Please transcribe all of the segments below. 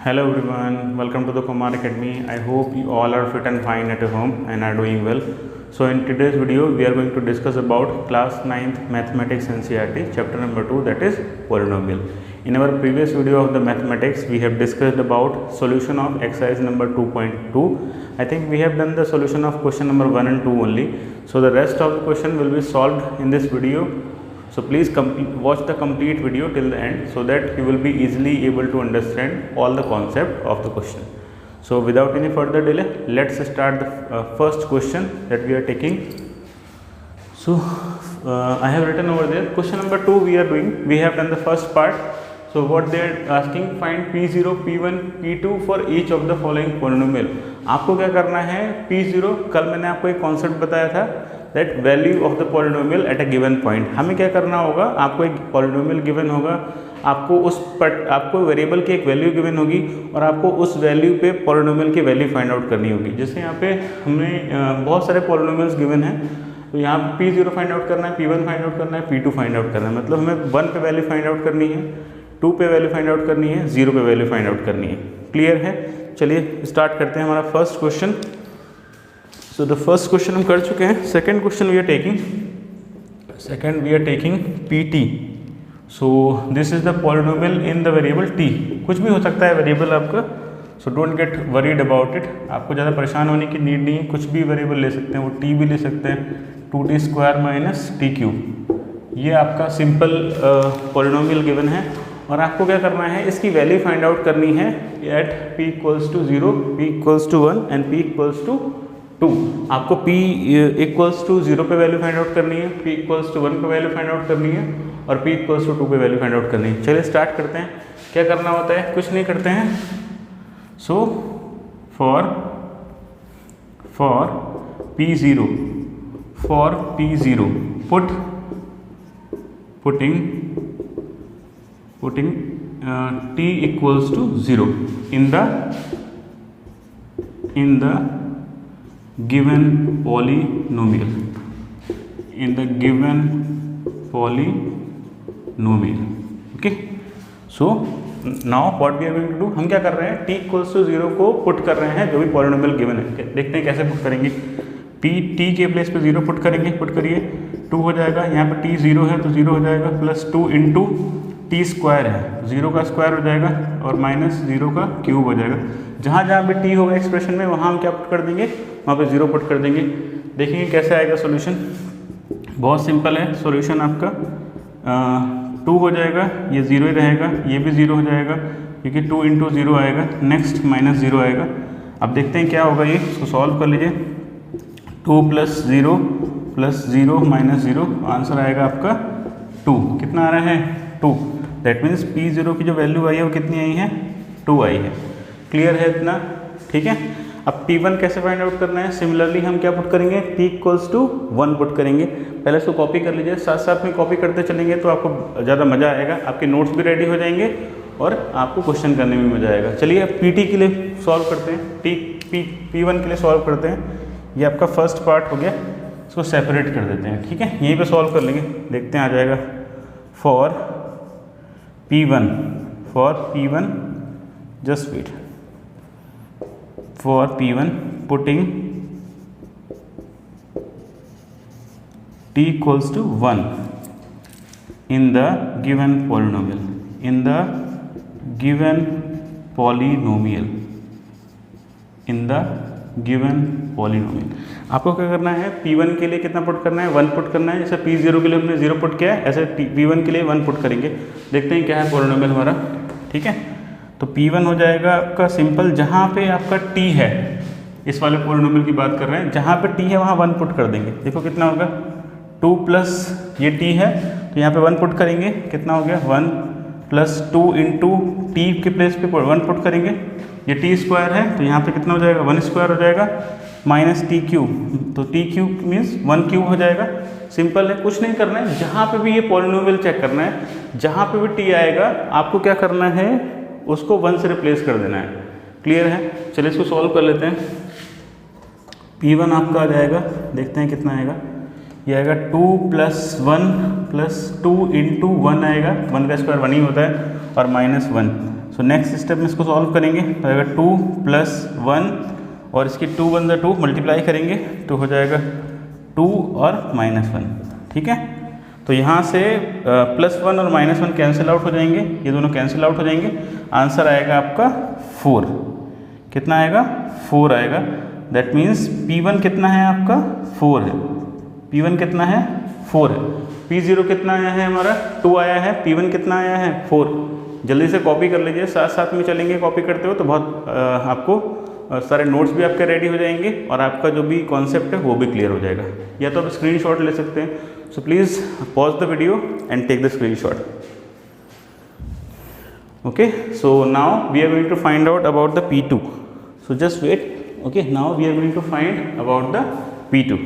Hello everyone, welcome to the Kumar Academy. I hope you all are fit and fine at home and are doing well. So in today's video we are going to discuss about class 9th mathematics NCERT chapter number 2, that is polynomial. In our previous video of the mathematics we have discussed about solution of exercise number 2.2. I think we have done the solution of question number 1 and 2 only. So the rest of the question will be solved in this video. So please watch the complete video till the end so that you will be easily able to understand all the concept of the question. So without any further delay, let's start the first question that we are taking. So I have written over there question number 2 we are doing. We have done the first part. So what they are asking, find P0, P1, P2 for each of the following polynomial. आपको क्या करना है, P0 कल मैंने आपको एक concept बताया था that value of the polynomial at a given point. हमें क्या करना होगा, आपको एक पॉलिनोमियल गिवन होगा, आपको वेरिएबल की एक वैल्यू गिवन होगी और आपको उस वैल्यू पे पॉलिनोमियल की वैल्यू फाइंड आउट करनी होगी. जैसे यहाँ पे हमें बहुत सारे पॉलिनोमियल्स गिवन हैं, तो यहाँ P0 फाइंड आउट करना है, P1 फाइंड आउट करना है, P2 फाइंड आउट करना है. मतलब हमें 1 पे वैल्यू फाइंड आउट करनी है, 2 पे वैल्यू फाइंड आउट करनी है, 0 पे वैल्यू फाइंड आउट करनी है. क्लियर है? चलिए स्टार्ट करते हैं हमारा first question. So the first question हम कर चुके हैं. Second question we are taking PT. So this is the polynomial in the variable T. कुछ भी हो सकता है वेरिएबल आपका, so don't get worried about it. आपको ज़्यादा परेशान होने की नीड नहीं है, कुछ भी वेरिएबल ले सकते हैं. वो T भी ले सकते हैं, 2T² माइनस T³. ये आपका सिंपल पॉलिनोमियल गिवन है और आपको क्या करना है, इसकी वैल्यू फाइंड आउट करनी है at P = 0, P = 1 and P = 2. आपको P = 0 पे वैल्यू फाइंड आउट करनी है, P = 1 पे वैल्यू फाइंड आउट करनी है और P = 2 पे वैल्यू फाइंड आउट करनी है. चलिए स्टार्ट करते हैं. क्या करना होता है, कुछ नहीं करते हैं. सो for P0 putting T = 0 in the given polynomial. Okay, so now what we are going to do, हम क्या कर रहे हैं, T = 0 को पुट कर रहे हैं जो भी पॉलिनोमियल गिवन है. देखते हैं कैसे पुट करेंगे. T के प्लेस पे 0 पुट करेंगे, पुट करिए, 2 हो जाएगा. यहाँ पे T 0 है तो 0 हो जाएगा, प्लस 2 × T² है, 0 का स्क्वायर हो जाएगा और माइनस 0 का क्यूब हो जाएगा. जहाँ भी T होगा एक्सप्रेशन में वहाँ हम क्या पुट कर देंगे, वहाँ पे 0 पुट कर देंगे. देखेंगे कैसे आएगा सोल्यूशन. बहुत सिंपल है सोल्यूशन आपका. 2 हो जाएगा, ये 0 ही रहेगा, ये भी 0 हो जाएगा क्योंकि 2 × 0 आएगा. नेक्स्ट माइनस 0 आएगा. अब देखते हैं क्या होगा, ये इसको सॉल्व कर लीजिए. 2 + 0 + 0 - 0, आंसर आएगा आपका 2. कितना आ रहा है, 2. दैट मीन्स P0 की जो वैल्यू आई है वो कितनी आई है, 2 आई है. क्लियर है इतना? ठीक है. अब P1 कैसे फाइंड आउट करना है, सिमिलरली हम क्या पुट करेंगे, P = 1 पुट करेंगे. पहले इसको कॉपी कर लीजिए, साथ साथ में कॉपी करते चलेंगे तो आपको ज़्यादा मज़ा आएगा. आपके नोट्स भी रेडी हो जाएंगे और आपको क्वेश्चन करने में मज़ा आएगा. चलिए अब PT के लिए सॉल्व करते हैं, P1 के लिए सॉल्व करते हैं. ये आपका फर्स्ट पार्ट हो गया, इसको सेपरेट कर देते हैं. ठीक है, यहीं पे सॉल्व कर लेंगे, देखते हैं आ जाएगा. For P1 just wait. For P1 putting T = 1 in the given polynomial. आपको क्या करना है, P1 के लिए कितना पुट करना है, 1 पुट करना है. जैसे P0 के लिए हमने 0 पुट किया है, ऐसे P1 के लिए 1 पुट करेंगे. देखते हैं क्या है पॉलिनोमियल हमारा. ठीक है, तो P1 हो जाएगा आपका सिंपल, जहाँ पे आपका T है, इस वाले पॉलिनोमियल की बात कर रहे हैं, जहाँ पे T है वहाँ 1 पुट कर देंगे. देखो कितना होगा, 2 + ये T है तो यहाँ पे 1 पुट करेंगे. कितना हो गया, 1 + 2 × T के प्लेस पे 1 पुट करेंगे. ये T² है तो यहाँ पे कितना हो जाएगा, 1² हो जाएगा, माइनस T³. तो T³ मीन्स 1³ हो जाएगा. सिंपल है, कुछ नहीं करना है. जहाँ पे भी ये पॉलिनोमियल चेक करना है, जहाँ पे भी T आएगा आपको क्या करना है, उसको 1 से रिप्लेस कर देना है. क्लियर है? चलिए इसको सॉल्व कर लेते हैं. P1 आपका आ जाएगा, देखते हैं कितना आएगा. ये आएगा 2 + 1 + 2 × 1 आएगा, 1 का स्क्वायर 1 ही होता है, और -1. सो नेक्स्ट स्टेप में इसको सॉल्व करेंगे तो आएगा 2 + 1 और इसकी 2 × 1 = 2 मल्टीप्लाई करेंगे तो हो जाएगा 2 और -1। ठीक है, तो यहाँ से +1 और -1 कैंसिल आउट हो जाएंगे, ये दोनों कैंसिल आउट हो जाएंगे। आंसर आएगा आपका 4। कितना आएगा? 4 आएगा। दैट मीन्स P1 कितना है आपका? 4 है। P1 कितना है? 4 है। P0 कितना आया है हमारा? 2 आया है। P1 कितना आया है? 4। जल्दी से कॉपी कर लीजिए, साथ साथ में चलेंगे कॉपी करते हो तो बहुत आपको सारे नोट्स भी आपके रेडी हो जाएंगे और आपका जो भी कॉन्सेप्ट है वो भी क्लियर हो जाएगा। या तो आप स्क्रीनशॉट ले सकते हैं। So please pause the video and take the screenshot. Okay, so now we are going to find out about the P2. So just wait. Okay, now we are going to find about the P2.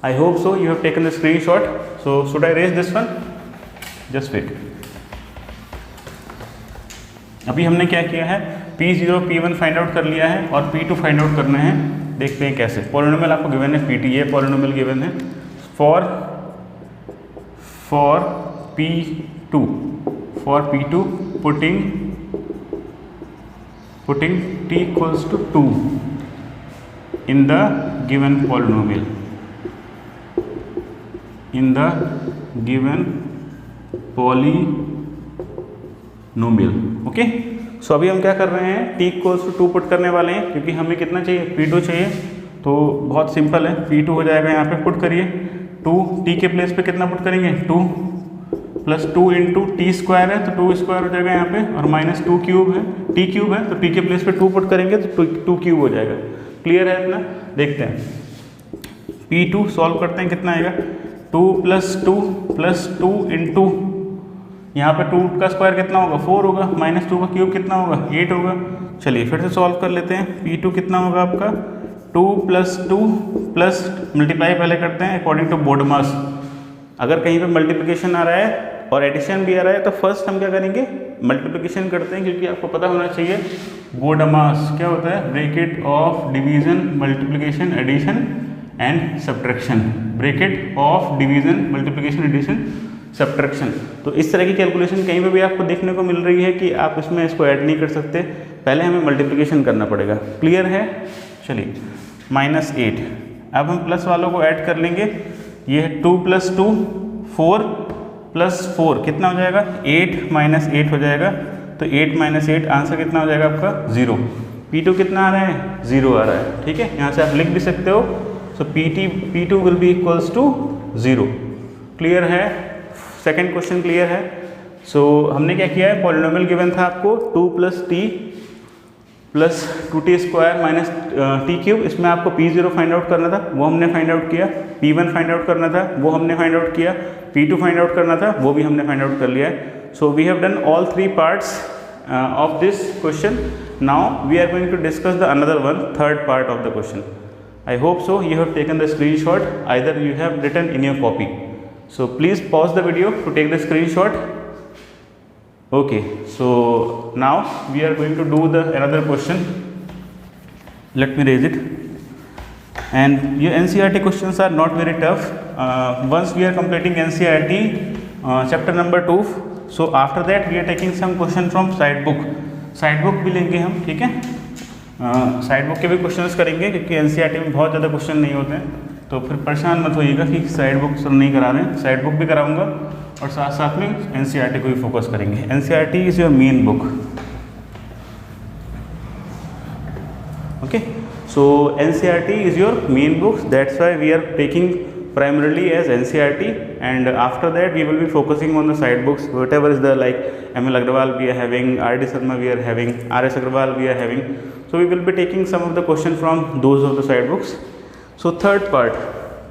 I hope so you have taken the screenshot. So should I erase this one? Just wait. अभी हमने क्या किया है? P0 P1 find out कर लिया है और P2 find out करना है। देखते हैं कैसे। पॉलिनोमियल आपको गिवन है P2, ये पॉलिनोमियल गिवन है for P2 putting t equals to 2 in the given polynomial, okay. So अभी हम क्या कर रहे हैं? t इक्वल्स टू 2 पुट करने वाले हैं क्योंकि हमें कितना चाहिए? P2 चाहिए। तो बहुत सिंपल है, P2 हो जाएगा यहाँ पे, पुट करिए 2, t के प्लेस पे कितना पुट करेंगे? 2 + 2 × t² है तो 2² हो जाएगा यहाँ पे, और -2³ है, t³ है तो t के प्लेस पे 2 पुट करेंगे तो 2³ हो जाएगा। क्लियर है इतना? देखते हैं P2 सॉल्व करते हैं, कितना आएगा? 2 + 2 + 2 × यहाँ पे 2 का स्क्वायर कितना होगा? 4 होगा, -2 का क्यूब कितना होगा? 8 होगा। चलिए फिर से सॉल्व कर लेते हैं। P2 कितना होगा आपका? 2 + 2 प्लस मल्टीप्लाई पहले करते हैं अकॉर्डिंग टू बोडमास। अगर कहीं पे मल्टीप्लिकेशन आ रहा है और एडिशन भी आ रहा है तो फर्स्ट हम क्या करेंगे? मल्टीप्लिकेशन करते हैं, क्योंकि आपको पता होना चाहिए बोडमास क्या होता है? Bracket of division, multiplication, addition and subtraction. Bracket of division, multiplication, addition, subtraction. तो इस तरह की कैलकुलेशन कहीं पे भी आपको देखने को मिल रही है कि आप इसमें इसको ऐड नहीं कर सकते, पहले हमें मल्टीप्लिकेशन करना पड़ेगा। क्लियर है? चलिए -8। अब हम प्लस वालों को ऐड कर लेंगे। ये है 2 + 2 4 + 4 कितना हो जाएगा? 8 - 8 हो जाएगा। तो 8 - 8 आंसर कितना हो जाएगा आपका? 0। P2 कितना आ रहा है? 0 आ रहा है। ठीक है, यहाँ से आप लिख भी सकते हो। So P2 will be equals to 0। Clear है? सेकेंड क्वेश्चन क्लियर है? सो हमने क्या किया है? पॉलिनोमियल गिवन था आपको 2 + t + 2t² - t³। इसमें आपको P0 फाइंड आउट करना था, वो हमने फाइंड आउट किया। P1 फाइंड आउट करना था, वो हमने फाइंड आउट किया। P2 फाइंड आउट करना था, वो भी हमने फाइंड आउट कर लिया है। So we have done all 3 parts of this question. Now we are going to discuss the another one, third part of the question. I hope so you have taken the screenshot, either you have written in your copy. So please pause the video to take the screenshot. Okay, so now we are going to do the another question. Let me raise it. And your NCERT questions are not very tough. Once we are completing NCERT chapter number 2, so after that we are taking some question from side book. Side book भी लेंगे हम, ठीक है? Side book के भी questions करेंगे क्योंकि NCERT में बहुत ज़्यादा क्वेश्चन नहीं होते हैं, तो फिर परेशान मत होइएगा कि साइड बुक सर नहीं करा रहे हैं। साइड बुक भी कराऊंगा और साथ साथ में एनसीईआरटी को भी फोकस करेंगे। NCERT is your main book. Okay, so NCERT is your main book, that's why we are taking primarily as NCERT, and after that we will be focusing on the side books, whatever is the like ML Agrawal we are having, RD Sharma we are having, RS Agrawal we are having. So we will be taking some of the questions from those of the side books. So third part,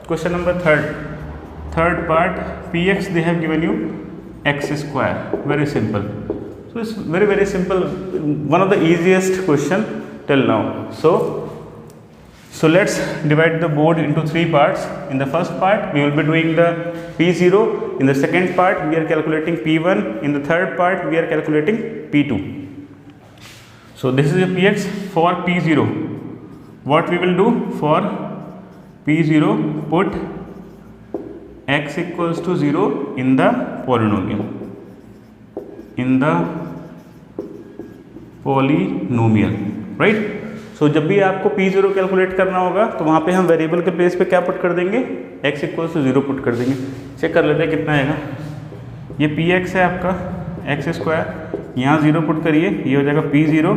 question number third part, Px they have given you x square, very simple. So it's very simple, one of the easiest question till now. So let's divide the board into 3 parts. In the first part we will be doing the P0, in the second part we are calculating P1, in the third part we are calculating P2. So this is a Px for P0. What we will do for P0, put x equals to 0 in the polynomial, polynomial, right. So जब भी आपको P0 calculate करना होगा तो वहाँ पे हम variable के प्लेस पे क्या पुट कर देंगे, x इक्वल्स टू 0 पुट कर देंगे। चेक कर लेते हैं कितना आएगा। ये Px है आपका एक्स स्क्वायर, यहाँ 0 पुट करिए, ये हो जाएगा P0,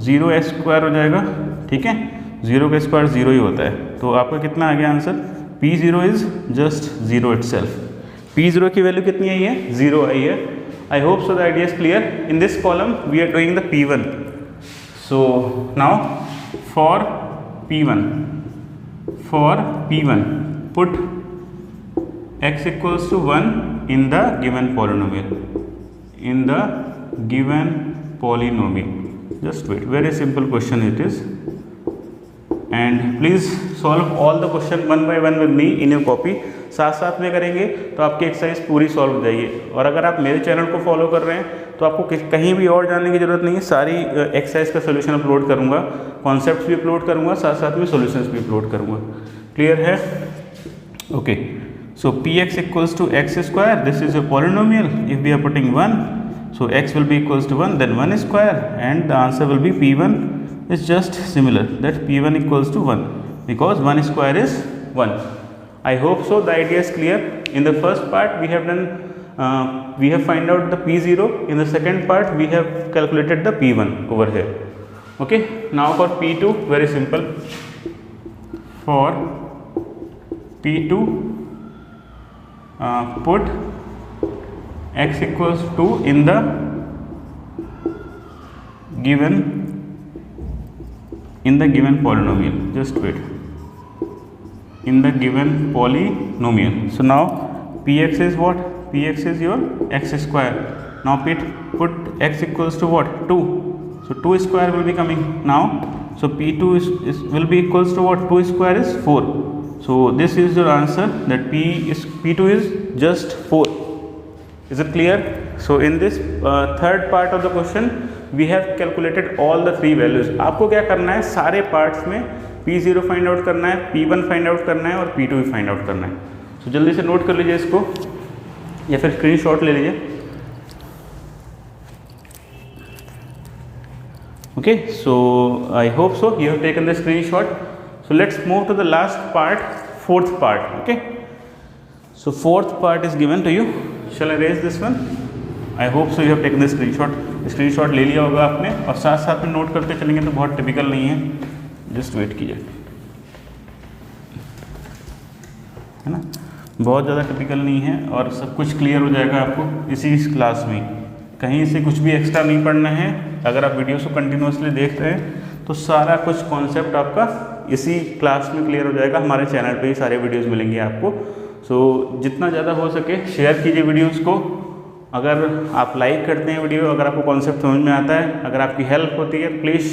0 स्क्वायर हो जाएगा, ठीक है। 0 का स्क्वायर 0 ही होता है, तो आपका कितना आ गया answer, P0 is just 0 itself. P0 की वैल्यू कितनी आई है, 0 आई है। I hope so the idea is clear. In this column we are doing the P1। So now for P1 put x equals to 1 in the given polynomial, just wait, very simple question it is, and please solve all the question one by one with me in your copy। साथ साथ में करेंगे तो आपकी exercise पूरी solve हो जाएगी। और अगर आप मेरे चैनल को फॉलो कर रहे हैं तो आपको कहीं भी और जानने की ज़रूरत नहीं है, सारी एक्सरसाइज का सोल्यूशन अपलोड करूँगा, कॉन्सेप्ट्स भी अपलोड करूँगा, साथ साथ में सॉल्यूशंस भी अपलोड करूँगा। क्लियर है? Okay, so Px equals to x square, this is a polynomial, if we are putting 1, so x will be equals to 1, then 1 square, and the answer will be P1 is just similar, that P1 equals to 1 because 1 square is 1. I hope so the idea is clear. In the first part we have done we have find out the P0, in the second part we have calculated the P1 over here. Okay, now for P2 very simple. For P2 put x equals to in the given polynomial, just wait, in the given polynomial. So now Px is what? Px is your x square. Now put x equals to what? 2. So 2 square will be coming now. So P2 will be equals to what? 2 square is 4. So this is your answer, that P2 is just 4. Is it clear? So in this third part of the question we have calculated all the three values. आपको क्या करना है, सारे parts में P0 find out करना है, P1 find out करना है और P2 भी फाइंड आउट करना है। तो जल्दी से नोट कर लीजिए इसको या फिर स्क्रीनशॉट ले लीजिए। Okay, so I hope so you have taken the screenshot. So let's move to the last part, fourth part. Okay, so fourth part is given to you. Shall I raise this one? I hope so you have taken the screenshot ले लिया होगा आपने, और साथ साथ में note करते चलेंगे तो बहुत टिपिकल नहीं है, जस्ट वेट कीजिए, है ना, बहुत ज़्यादा टिपिकल नहीं है और सब कुछ क्लियर हो जाएगा आपको इसी क्लास में। कहीं से कुछ भी एक्स्ट्रा नहीं पढ़ना है। अगर आप वीडियोस को कंटिन्यूसली देख रहे हैं तो सारा कुछ कॉन्सेप्ट आपका इसी क्लास में क्लियर हो जाएगा। हमारे चैनल पे ही सारे वीडियोस मिलेंगे आपको। सो जितना ज़्यादा हो सके शेयर कीजिए वीडियोस को। अगर आप लाइक करते हैं वीडियो, अगर आपको कॉन्सेप्ट समझ में आता है, अगर आपकी हेल्प होती है, प्लीज़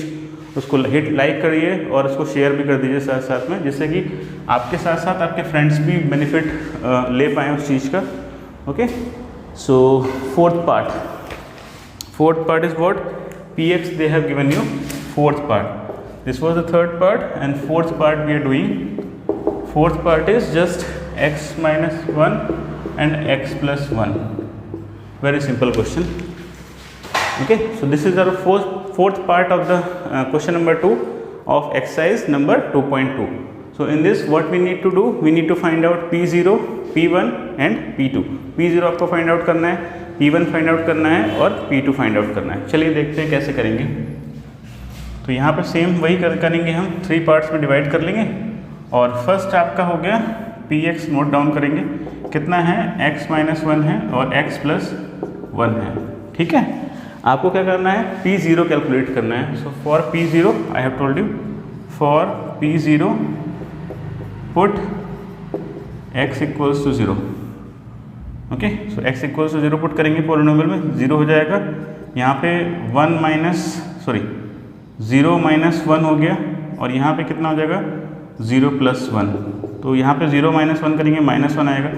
उसको हिट लाइक करिए और उसको शेयर भी कर दीजिए साथ साथ में, जिससे कि आपके साथ साथ आपके फ्रेंड्स भी बेनिफिट ले पाएँ उस चीज़ का। Okay, so fourth part is what? Px they have given you fourth part. This was the third part and fourth part we are doing. Fourth part is just x minus 1 and x plus 1. Very simple question. Okay, so this is our fourth part of the question number 2 of exercise number 2.2. So in this what we need to do? We need to find out P0, P1 and P2. P0 आपको find out करना है, P1 find out करना है और P2 find out करना है। चलिए देखते हैं कैसे करेंगे। तो यहाँ पर सेम वही करेंगे, हम 3 पार्ट्स में डिवाइड कर लेंगे। और फर्स्ट आपका हो गया Px, नोट डाउन करेंगे कितना है, x माइनस 1 है और x प्लस 1 है। ठीक है, आपको क्या करना है, P0 कैलकुलेट करना है। So for P0 I have told you, for P0 put x equals to 0। Okay, so x equals to 0 put करेंगे, पॉलिनोमियल में 0 हो जाएगा। यहाँ पे 0 माइनस 1 हो गया और यहाँ पे कितना हो जाएगा, 0 प्लस 1। तो यहाँ पे 0 माइनस 1 करेंगे, माइनस 1 आएगा।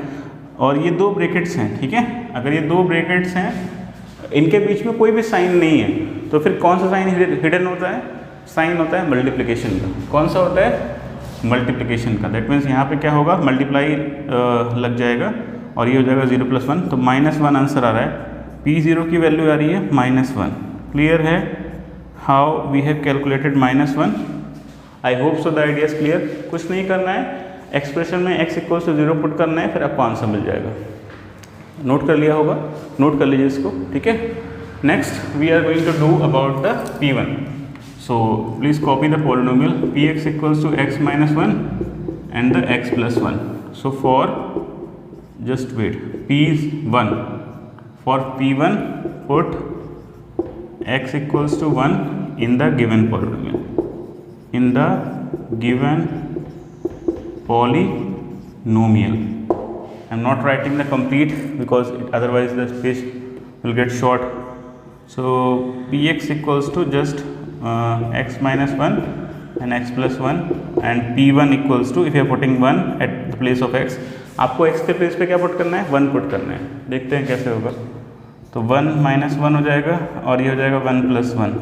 और ये 2 ब्रैकेट्स हैं, ठीक है। अगर ये 2 ब्रैकेट्स हैं, इनके बीच में कोई भी साइन नहीं है, तो फिर कौन सा साइन हिडन होता है? साइन होता है मल्टीप्लिकेशन का। कौन सा होता है? मल्टीप्लिकेशन का। दैट मीन्स यहाँ पे क्या होगा, मल्टीप्लाई लग जाएगा और ये हो जाएगा 0 प्लस 1, तो -1 आंसर आ रहा है। P0 की वैल्यू आ रही है -1। क्लियर है? How we have calculated -1। I hope so the idea is clear. कुछ नहीं करना है, एक्सप्रेशन में x इक्वल्स टू 0 पुट करना है, फिर आपको आंसर मिल जाएगा। नोट कर लिया होगा, नोट कर लीजिए इसको, ठीक है। Next we are going to do about the P1। So please copy the polynomial Px equals to x - 1 and the x plus 1. So for just wait, P1, for P1 put x equals to 1 in the given polynomial, in the given polynomial. I am not writing the complete because otherwise the space will get short. So Px equals to just x minus 1 and x plus 1 and P1 equals to, if you are putting 1 at the place of x, आपको x के place पे क्या put करना है, 1 put करना है। देखते हैं कैसे होगा। तो 1 - 1 हो जाएगा और ये हो जाएगा 1 + 1।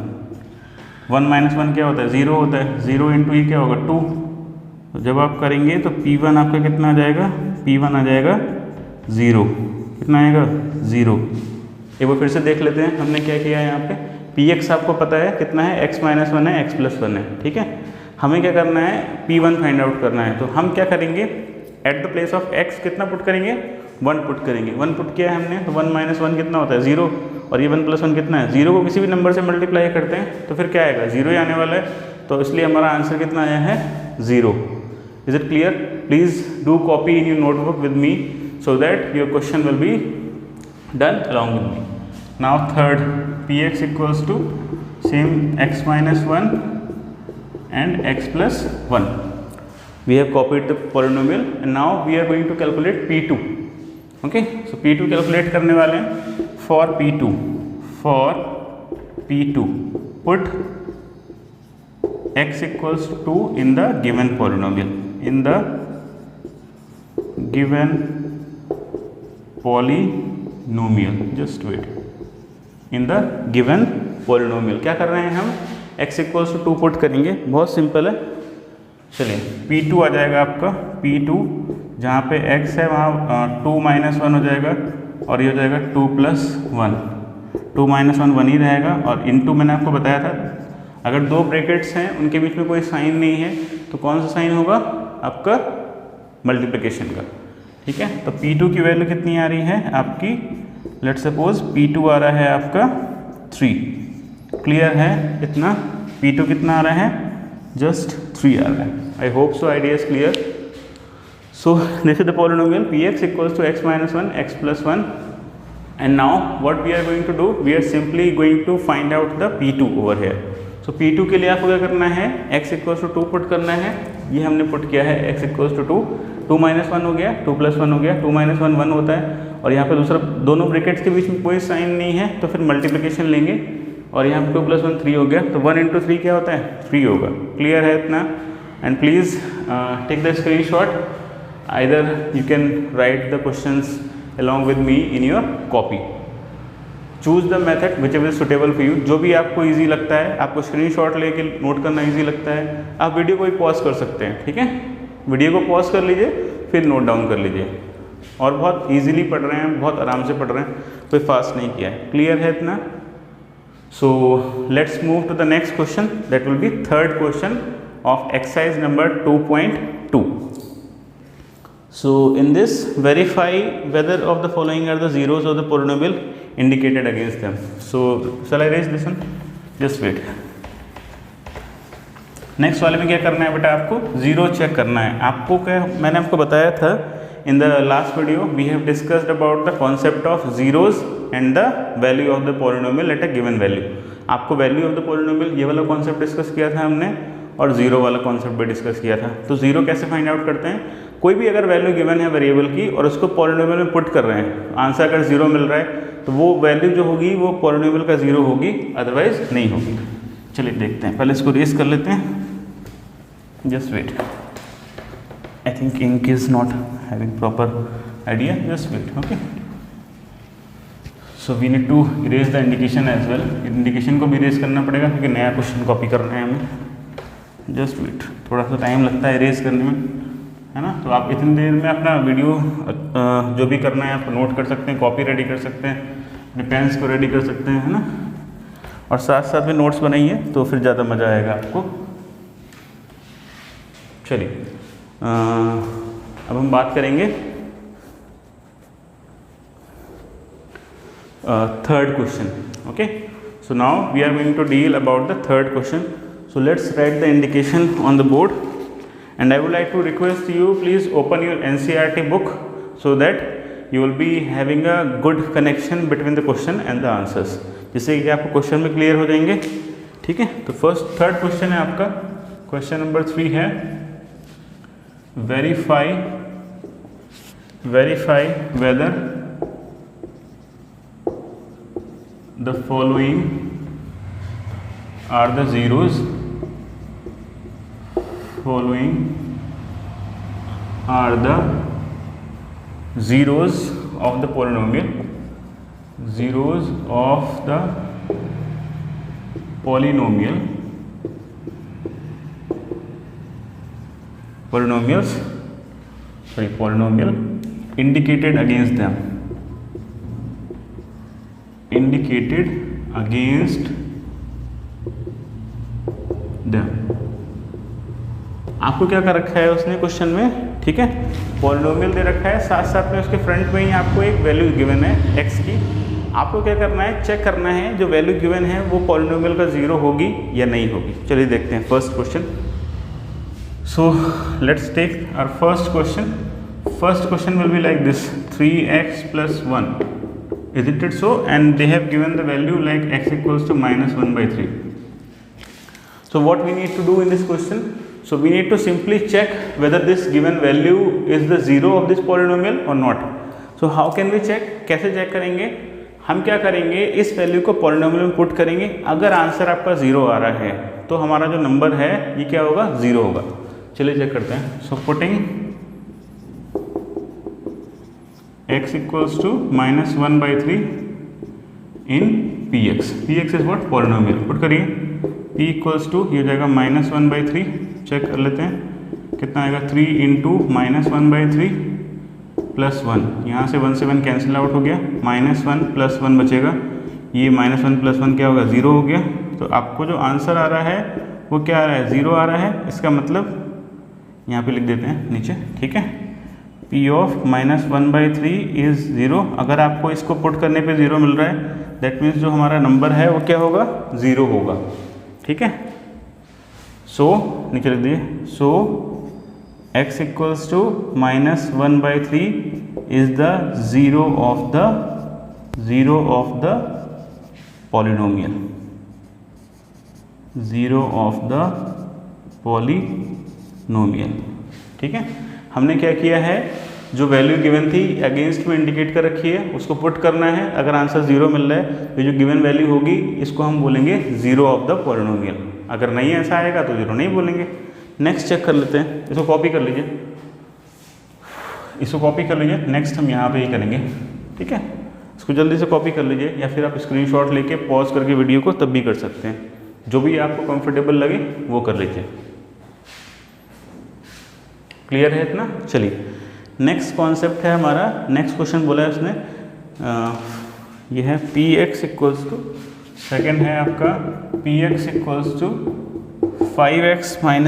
1 - 1 क्या होता है, 0 होता है। 0 इंटू ये क्या होगा, 2। तो जब आप करेंगे तो P1 आपका कितना आ जाएगा, P1 आ जाएगा 0। कितना आएगा, 0। एक बार फिर से देख लेते हैं हमने क्या किया है यहाँ पे। Px आपको पता है कितना है, x - 1 है, x + 1 है, ठीक है। हमें क्या करना है, P1 फाइंड आउट करना है। तो हम क्या करेंगे, at the place of x कितना पुट करेंगे, 1 पुट करेंगे। 1 पुट किया है हमने, तो 1 - 1 कितना होता है, 0। और ये 1 + 1 कितना है, 0 को किसी भी नंबर से मल्टीप्लाई करते हैं तो फिर क्या आएगा, 0 ही आने वाला है। तो इसलिए हमारा आंसर कितना आया है, 0। Is it clear? Please do copy in your notebook with me so that your question will be done along with me. Now third, Px equals to same x minus 1 and x plus 1. We have copied the polynomial and now we are going to calculate P2. Okay, so P2 calculate करने वाले हैं। For P2 put x equals to 2 in the given polynomial, in the given polynomial, just wait, in the given polynomial. क्या कर रहे हैं हम, x equals to 2 put करेंगे, बहुत सिंपल है। चलिए P2 आ जाएगा आपका, P2 जहाँ पे x है वहाँ 2 - 1 हो जाएगा और ये हो जाएगा 2 + 1। 2 - 1 1 ही रहेगा और इनटू मैंने आपको बताया था अगर दो ब्रैकेट्स हैं उनके बीच में कोई साइन नहीं है तो कौन सा साइन होगा, आपका मल्टीप्लिकेशन का, ठीक है। तो P2 की वैल्यू कितनी आ रही है आपकी, लेट सपोज P2 आ रहा है आपका 3। क्लियर है इतना, P2 कितना आ रहा है, जस्ट 3 आ रहा है। I hope so idea is clear. So this is the polynomial Px equals to x - 1 x + 1 and now what we are going to do, we are simply going to find out the P2 over here. So P2 के लिए आपको क्या करना है, x equals to 2 put करना है। ये हमने पुट किया है, x इक्वल्स टू 2, 2 - 1 हो गया, 2 + 1 हो गया, 2 - 1 1 होता है और यहाँ पे दूसरा दोनों ब्रैकेट्स के बीच में कोई साइन नहीं है तो फिर मल्टीप्लिकेशन लेंगे और यहाँ पे 2 + 1 3 हो गया, तो 1 × 3 क्या होता है, 3 होगा। क्लियर है इतना? And please take the screenshot, either you can write the questions along with me in your copy. Choose the method whichever is suitable for you. जो भी आपको इजी लगता है, आपको स्क्रीनशॉट लेके नोट करना इजी लगता है, आप वीडियो को भी पॉज कर सकते हैं, ठीक है। वीडियो को पॉज कर लीजिए फिर नोट डाउन कर लीजिए और बहुत इजीली पढ़ रहे हैं, बहुत आराम से पढ़ रहे हैं, कोई फास्ट नहीं किया है। क्लियर है इतना? So let's move to the next question, that will be third question of exercise number 2.2. So in this, verify whether of the following are the zeros of the polynomial indicated against them. So shall I raise this one? Just wait. Next वाले में क्या करना है बेटा, आपको zero check करना है। आपको क्या, मैंने आपको बताया था in the last video we have discussed about the concept of zeros and the value of the polynomial at a given value. आपको वैल्यू ऑफ द पॉलिनोमियल ये वाला कॉन्सेप्ट डिस्कस किया था हमने और जीरो वाला कॉन्सेप्ट भी डिस्कस किया था। तो जीरो कैसे फाइंड आउट करते हैं, कोई भी अगर वैल्यू गिवन है वेरिएबल की और उसको पॉलिनोमियल में पुट कर रहे हैं, आंसर अगर जीरो मिल रहा है तो वो वैल्यू जो होगी वो पॉलिनोमियल का जीरो होगी, अदरवाइज नहीं होगी। चलिए देखते हैं, पहले इसको रेस कर लेते हैं। Just wait, I think ink is not having proper idea, just wait, okay. So we need to erase the indication as well, indication को भी इरेज करना पड़ेगा क्योंकि नया क्वेश्चन कॉपी करना है हमें। जस्ट वेट, थोड़ा सा टाइम लगता है इरेज करने में, है ना। तो आप इतनी देर में अपना वीडियो जो भी करना है आप नोट कर सकते हैं, कॉपी रेडी कर सकते हैं, अपने पेन्स को रेडी कर सकते हैं, है ना। और साथ साथ में नोट्स बनाइए तो फिर ज़्यादा मज़ा आएगा आपको। चलिए अब हम बात करेंगे third question. Okay, so now we are going to deal about the third question. So let's write the indication on the board, and I would like to request you, please open your NCERT book so that you will be having a good connection between the question and the answers, जिससे कि आपको question में clear हो जाएंगे। ठीक है, तो third question है आपका, क्वेश्चन नंबर 3 है verify whether the following are the zeros of the polynomial, polynomial indicated against them, आपको क्या कर रखा है उसने क्वेश्चन में, ठीक है, पॉलिनोमियल दे रखा है, साथ साथ में उसके फ्रंट में ही आपको एक वैल्यू गिवन है x की। आपको क्या करना है, चेक करना है जो वैल्यू गिवन है वो पॉलिनोमियल का जीरो होगी या नहीं होगी। चलिए देखते हैं first question. So let's take our first question will be like this, 3x + 1, isn't it so? And they have given the value like x equals to -1/3. So what we need to do in this question? So we need to simply check whether this given value is the zero of this polynomial or not. So how can we check? कैसे check करेंगे? हम क्या करेंगे, इस value को polynomial में put करेंगे। अगर आंसर आपका जीरो आ रहा है तो हमारा जो नंबर है ये क्या होगा, जीरो होगा। चलिए चेक करते हैं। So putting x equals to -1/3 in px is what, polynomial. Put करिए, p इक्वल्स टू ये हो जाएगा -1/3। चेक कर लेते हैं कितना आएगा, 3 × -1/3 + 1, यहाँ से 1 से 1 कैंसिल आउट हो गया, -1 + 1 बचेगा, ये -1 + 1 क्या होगा, 0 हो गया। तो आपको जो आंसर आ रहा है वो क्या आ रहा है, 0 आ रहा है। इसका मतलब यहाँ पे लिख देते हैं नीचे, ठीक है, p of -1/3 इज 0। अगर आपको इसको पुट करने पे 0 मिल रहा है, दैट मीन्स जो हमारा नंबर है वो क्या होगा, 0 होगा। ठीक है, सो नीचे लिख दीजिए, सो x equals to -1/3 is the zero of the polynomial, ठीक है। हमने क्या किया है, जो वैल्यू गिवन थी अगेंस्ट में इंडिकेट कर रखी है, उसको पुट करना है। अगर आंसर 0 मिल रहा है तो जो गिवन वैल्यू होगी इसको हम बोलेंगे जीरो ऑफ द पॉलिनोमियल। अगर नहीं ऐसा आएगा तो 0 नहीं बोलेंगे। नेक्स्ट चेक कर लेते हैं, इसको कॉपी कर लीजिए, नेक्स्ट हम यहाँ पे ही करेंगे। ठीक है, इसको जल्दी से कॉपी कर लीजिए, या फिर आप स्क्रीनशॉट लेके पॉज करके वीडियो को तब भी कर सकते हैं, जो भी आपको कंफर्टेबल लगे वो कर लीजिए। क्लियर है इतना? चलिए नेक्स्ट कॉन्सेप्ट है हमारा, नेक्स्ट क्वेश्चन बोला है उसने, ये है px इक्वल्स टू, सेकेंड है आपका px equals to 5x - pi,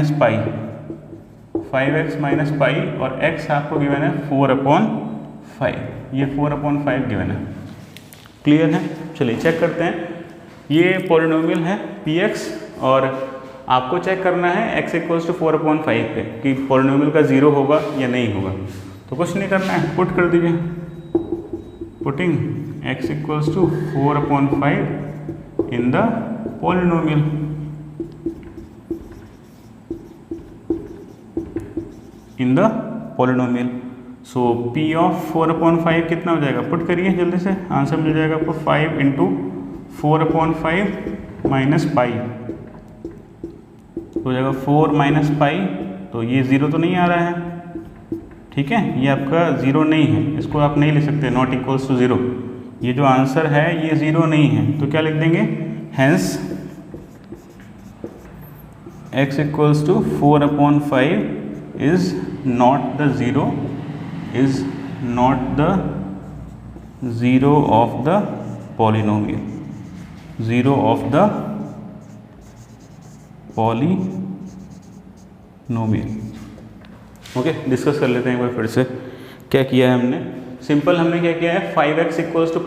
5x - pi, और x आपको गिवन है 4/5, ये 4/5 गिवन है। क्लियर है? चलिए चेक करते हैं। ये पॉलिनोमियल है px, और आपको चेक करना है x इक्वल्स टू 4/5 पे कि पॉलिनोमियल का 0 होगा या नहीं होगा। तो कुछ नहीं करना है, पुट कर दीजिए, putting x equals to 4/5 in the polynomial. So p of 4/5 कितना हो जाएगा, पुट करिए जल्दी से, आंसर मिल जाएगा आपको 5 × 4/5 - पाई हो जाएगा 4 - पाई। तो ये 0 तो नहीं आ रहा है, ठीक है, ये आपका 0 नहीं है, इसको आप नहीं लिख सकते नॉट इक्वल्स टू 0। ये जो आंसर है ये 0 नहीं है, तो क्या लिख देंगे, hence x equals to 4/5 is not the zero of the polynomial. Zero of the polynomial. Okay, discuss कर लेते हैं एक बार फिर से। क्या किया है हमने? सिंपल हमने क्या किया है, 5x equals to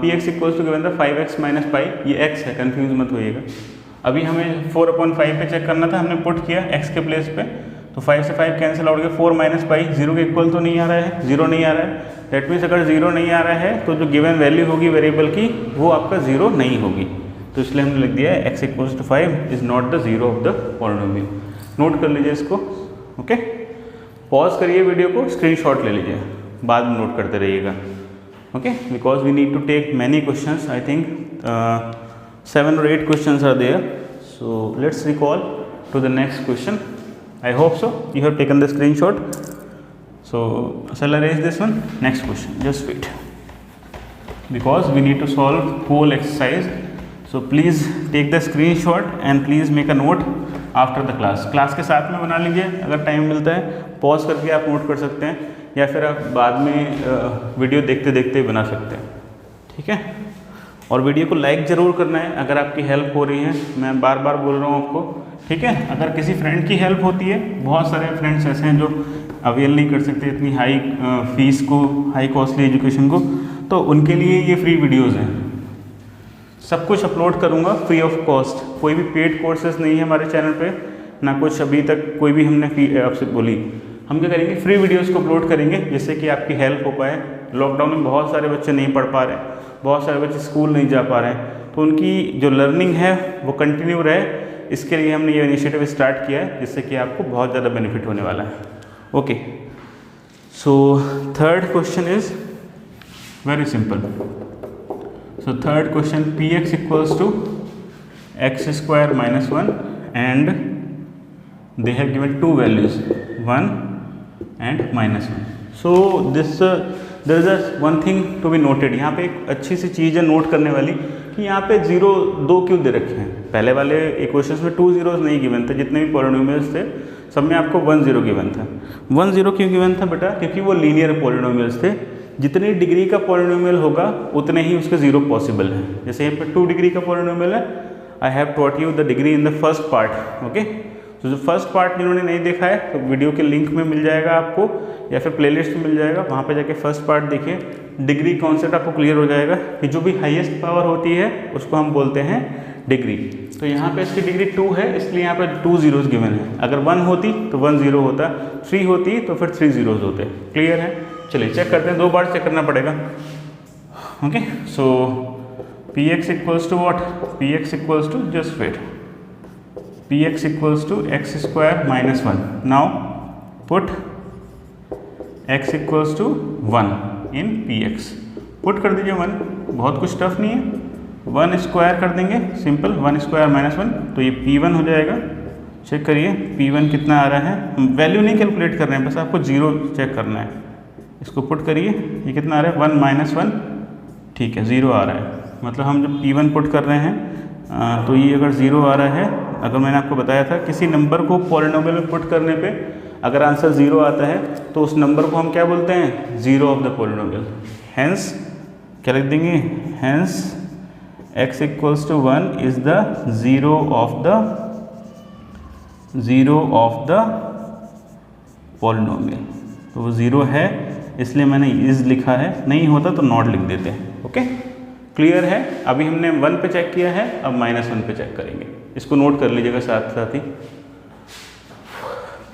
px equals to given था 5x माइनस पाई, ये x है, कंफ्यूज मत होइएगा। अभी हमें 4/5 पे चेक करना था, हमने पुट किया x के प्लेस पे, तो 5 से 5 कैंसिल आउट गया, 4 माइनस पाई, 0 के इक्वल तो नहीं आ रहा है, 0 नहीं आ रहा है। दैट मीन्स अगर 0 नहीं आ रहा है तो जो गिवन वैल्यू होगी वेरिएबल की वो आपका 0 नहीं होगी, तो इसलिए हमने लिख दिया है x equals to 5 is not the zero of the polynomial. Note कर लीजिए इसको। ओके, पॉज करिए वीडियो को, स्क्रीनशॉट ले लीजिए, बाद में नोट करते रहिएगा। Okay, because we need to take many questions, I think 7 or 8 questions are there. So let's recall to the next question. I hope so you have taken the screenshot. So shall I raise this one? Next question, just wait, because we need to solve whole exercise. So please take the screenshot and please make a note after the class. Class के साथ में बना लीजिए, अगर time मिलता है pause करके आप नोट कर सकते हैं, या फिर आप बाद में वीडियो देखते देखते बना सकते हैं। ठीक है, और वीडियो को लाइक ज़रूर करना है अगर आपकी हेल्प हो रही है, मैं बार बार बोल रहा हूँ आपको। ठीक है, अगर किसी फ्रेंड की हेल्प होती है, बहुत सारे फ्रेंड्स ऐसे हैं जो अवेल नहीं कर सकते इतनी हाई फीस को, हाई कॉस्टली एजुकेशन को, तो उनके लिए ये फ्री वीडियोज़ हैं। सब कुछ अपलोड करूँगा फ्री ऑफ कॉस्ट, कोई भी पेड कोर्सेज नहीं है हमारे चैनल पे, ना कुछ अभी तक कोई भी हमने फी आपसे बोली। हम क्या करेंगे, फ्री वीडियोस को अपलोड करेंगे जिससे कि आपकी हेल्प हो पाए। लॉकडाउन में बहुत सारे बच्चे नहीं पढ़ पा रहे हैं, बहुत सारे बच्चे स्कूल नहीं जा पा रहे हैं, तो उनकी जो लर्निंग है वो कंटिन्यू रहे, इसके लिए हमने ये इनिशिएटिव स्टार्ट किया है, जिससे कि आपको बहुत ज़्यादा बेनिफिट होने वाला है। Okay, so third question is very simple. So third question, px equals to x² minus 1 and they have given 2 values 1 and -1. So this there is a one thing to be noted. यहाँ पे एक अच्छी सी चीज़ है note करने वाली कि यहाँ पे 0 2 क्यों दे रखे हैं। पहले वाले इक्वेशंस में 2 zeros नहीं गिवन थे, जितने भी पॉलिनोमियल्स थे सब में आपको 1 0 गिवन था। 1 0 क्यों गिवन था बेटा? क्योंकि वो लीनियर पॉलिनोमियल्स थे, जितनी डिग्री का पॉलिनोमियल होगा उतने ही उसके 0 पॉसिबल है। जैसे यहाँ पे 2 डिग्री का पॉलिनोमियल है, I have taught you the degree in the first part. Okay, तो जो फर्स्ट पार्ट जिन्होंने नहीं देखा है तो वीडियो के लिंक में मिल जाएगा आपको, या फिर प्लेलिस्ट में मिल जाएगा, वहाँ पे जाके फर्स्ट पार्ट देखिए, डिग्री कॉन्सेप्ट आपको क्लियर हो जाएगा कि जो भी हाईएस्ट पावर होती है उसको हम बोलते हैं डिग्री। तो यहाँ पे इसकी डिग्री 2 है, इसलिए यहाँ पे 2 zeros गिवन है। अगर 1 होती तो 1 0 होता, 3 होती तो फिर 3 zeros होते। क्लियर है? चलिए चेक करते हैं, 2 बार चेक करना पड़ेगा। Okay, so px equals to what? px equals to, just wait, px equals to x² minus 1. Now put x equals to 1 in px. Put कर दीजिए 1, बहुत कुछ टफ नहीं है, 1 स्क्वायर कर देंगे, सिंपल 1² माइनस 1, तो ये p1 हो जाएगा। चेक करिए p1 कितना आ रहा है, वैल्यू नहीं कैलकुलेट कर रहे हैं, बस आपको 0 चेक करना है। इसको पुट करिए, ये कितना आ रहा है 1 - 1, ठीक है 0 आ रहा है। मतलब हम जब p1 पुट कर रहे हैं तो ये अगर 0 आ रहा है, अगर मैंने आपको बताया था किसी नंबर को पॉलिनोमियल में पुट करने पे अगर आंसर 0 आता है तो उस नंबर को हम क्या बोलते हैं? Zero of the polynomial. Hence क्या लिख देंगे? Hence x equals to 1 is the zero of the polynomial. तो वो 0 है, इसलिए मैंने इज़ लिखा है, नहीं होता तो नॉट लिख देते हैं। ओके, क्लियर है? अभी हमने 1 पे चेक किया है, अब -1 पे चेक करेंगे। इसको नोट कर लीजिएगा साथ साथ ही।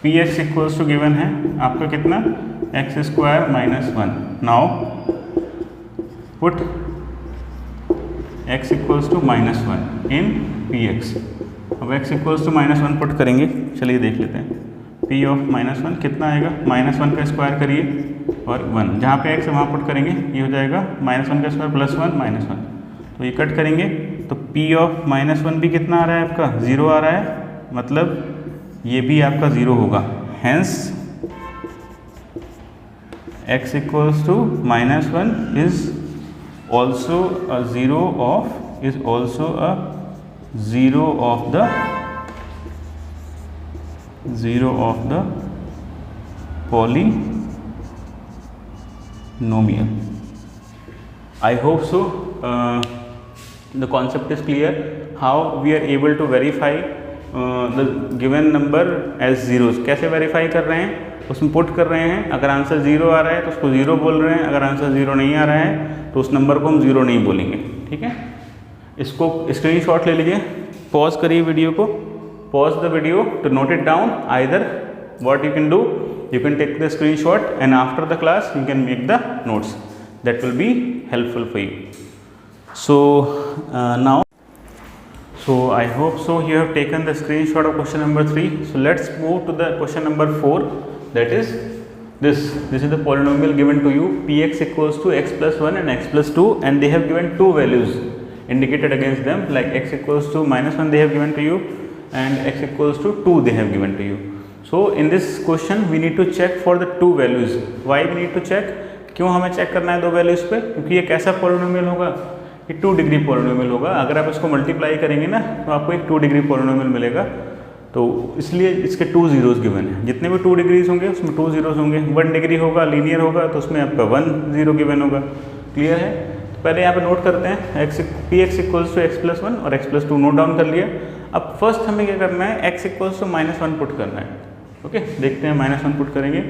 px इक्वल्स टू गिवन है आपका कितना? x² minus 1। Now put x equals to -1 in px। अब x इक्वल्स टू -1 पुट करेंगे, चलिए देख लेते हैं। p ऑफ -1 कितना आएगा? -1 का स्क्वायर करिए और 1, जहाँ पे x है वहाँ पुट करेंगे, ये हो जाएगा -1 का स्क्वायर प्लस 1 -1, तो ये कट करेंगे तो p ऑफ -1 भी कितना आ रहा है आपका? 0 आ रहा है, मतलब ये भी आपका 0 होगा। Hence x equals to -1 is also a zero of the polynomial. I hope so The concept is clear. How we are able to verify the given number as zeros. कैसे verify कर रहे हैं, उसमें पुट कर रहे हैं. अगर answer 0 आ रहा है तो उसको 0 बोल रहे हैं, अगर आंसर 0 नहीं आ रहा है तो उस नंबर को हम 0 नहीं बोलेंगे. ठीक है, इसको स्क्रीनशॉट ले लीजिए. पॉज करिए वीडियो को, pause the video to note it down. Either what you can do, you can take the screenshot and after the class you can make the notes. That will be helpful for you. So now, so I hope so you have taken the screenshot of question number 3. So let's move to the question number 4. That is this is the polynomial given to you, px equals to x plus 1 and x plus 2, and they have given two values indicated against them, like x equals to -1 they have given to you and x equals to 2 they have given to you. So in this question we need to check for the two values. Why we need to check? क्यों हमें check करना है दो values पे? क्योंकि ये कैसा polynomial होगा, ये 2 डिग्री पॉलिनोमियल होगा. अगर आप इसको मल्टीप्लाई करेंगे ना तो आपको एक 2 डिग्री पॉलिनोमियल मिलेगा. तो इसलिए इसके 2 जीरोज़ गिवन है. जितने भी 2 डिग्रीज होंगे उसमें 2 जीरोज़ होंगे. 1 डिग्री होगा, लीनियर होगा, तो उसमें आपका 1 0 गिवन होगा. क्लियर है? तो पहले यहाँ पे नोट करते हैं. px equals to x plus 1 और x प्लस 2 नोट डाउन कर लिया. अब फर्स्ट हमें क्या करना है, x इक्वल्स टू -1 पुट करना है. ओके, देखते हैं. -1 पुट करेंगे.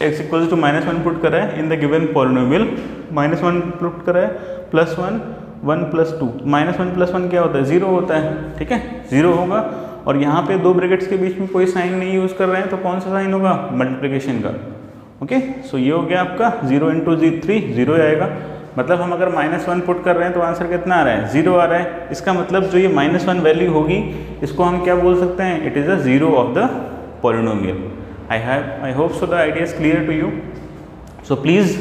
x इक्वल्स टू -1 पुट करा है in the given polynomial. -1 put करा है, +1 1 प्लस 2. -1 प्लस 1 क्या होता है, 0 होता है. ठीक है, 0 होगा. और यहाँ पे दो ब्रैकेट्स के बीच में कोई साइन नहीं यूज़ कर रहे हैं, तो कौन सा साइन होगा, मल्टीप्लिकेशन का. ओके, सो ये हो गया आपका 0 × 3 0 आएगा. मतलब हम अगर -1 पुट कर रहे हैं तो आंसर कितना आ रहा है, 0 आ रहा है. इसका मतलब जो ये -1 वैल्यू होगी इसको हम क्या बोल सकते हैं, it is a 0 of the polynomial. I hope so the idea is clear to you. So please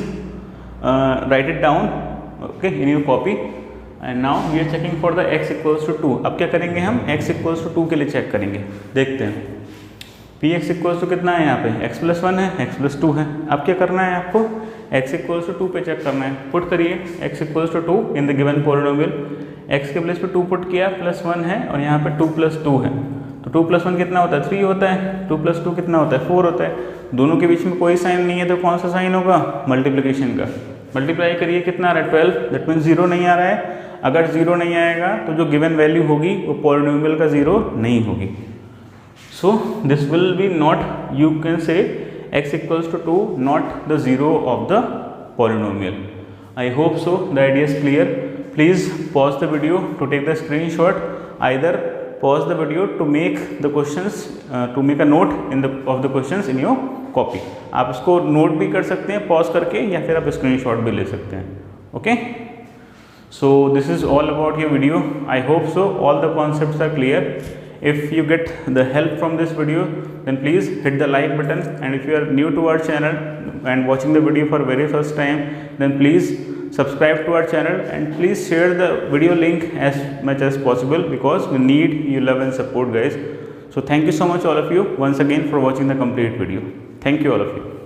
write it down, okay, in your copy. And now we are checking for the x equals to 2. अब क्या करेंगे हम, x equals to 2 के लिए check करेंगे. देखते हैं px equals to कितना है, यहाँ पे x प्लस 1 है, x प्लस 2 है. अब क्या करना है आपको, x equals to 2 पे चेक करना है. पुट करिए x equals to 2 in the given polynomial. x के प्लेस पे 2 पुट किया, +1 है और यहाँ पे 2 + 2 है. तो 2 + 1 कितना होता है, 3 होता है. 2 + 2 कितना होता है, 4 होता है. दोनों के बीच में कोई साइन नहीं है, तो कौन सा साइन होगा, मल्टीप्लिकेशन का. मल्टीप्लाई करिए, कितना आ रहा है, 12. दैट मीन्स 0 नहीं आ रहा है. अगर 0 नहीं आएगा तो जो गिवन वैल्यू होगी वो पॉलिनोमियल का 0 नहीं होगी. So this will be not, you can say x equals to 2 not the 0 of the polynomial. I hope so the idea is clear. Please pause the video to take the screenshot. Either pause the video to make the questions, to make a note of the questions in your copy. आप इसको note भी कर सकते हैं pause करके, या फिर आप स्क्रीनशॉट भी ले सकते हैं. Okay, so this is all about your video. I hope so all the concepts are clear. If you get the help from this video, then please hit the like button, and if you are new to our channel and watching the video for very first time, then please subscribe to our channel and please share the video link as much as possible, because we need your love and support, guys. So thank you so much all of you once again for watching the complete video. Thank you all of you.